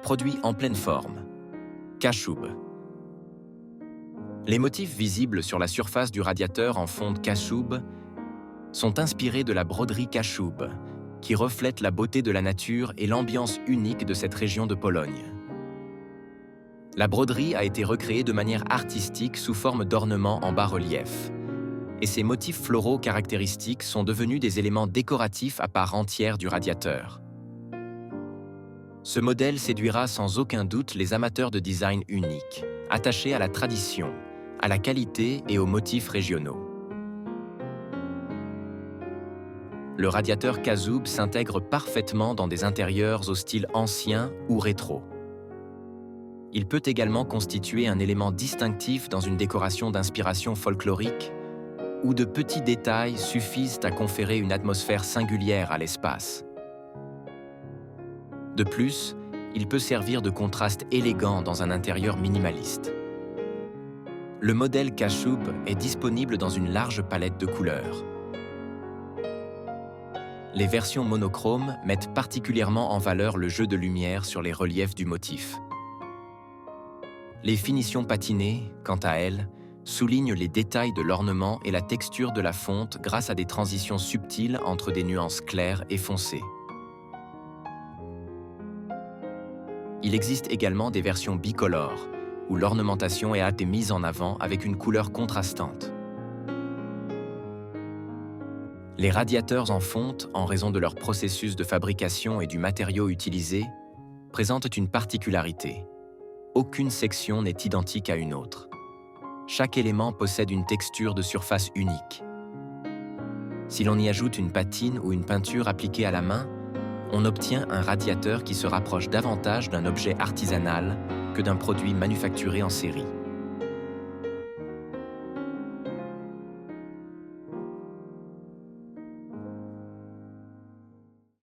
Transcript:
produit en pleine forme. Kachoub. Les motifs visibles sur la surface du radiateur en fonte Kachoub sont inspirés de la broderie Kachoub, qui reflète la beauté de la nature et l'ambiance unique de cette région de Pologne. La broderie a été recréée de manière artistique sous forme d'ornements en bas-relief, et ces motifs floraux caractéristiques sont devenus des éléments décoratifs à part entière du radiateur. Ce modèle séduira sans aucun doute les amateurs de design unique, attachés à la tradition, à la qualité et aux motifs régionaux. Le radiateur Kachoub s'intègre parfaitement dans des intérieurs au style ancien ou rétro. Il peut également constituer un élément distinctif dans une décoration d'inspiration folklorique, où de petits détails suffisent à conférer une atmosphère singulière à l'espace. De plus, il peut servir de contraste élégant dans un intérieur minimaliste. Le modèle Kachoub est disponible dans une large palette de couleurs. Les versions monochromes mettent particulièrement en valeur le jeu de lumière sur les reliefs du motif. Les finitions patinées, quant à elles, soulignent les détails de l'ornement et la texture de la fonte grâce à des transitions subtiles entre des nuances claires et foncées. Il existe également des versions bicolores, où l'ornementation a été mise en avant avec une couleur contrastante. Les radiateurs en fonte, en raison de leur processus de fabrication et du matériau utilisé, présentent une particularité. Aucune section n'est identique à une autre. Chaque élément possède une texture de surface unique. Si l'on y ajoute une patine ou une peinture appliquée à la main, on obtient un radiateur qui se rapproche davantage d'un objet artisanal que d'un produit manufacturé en série.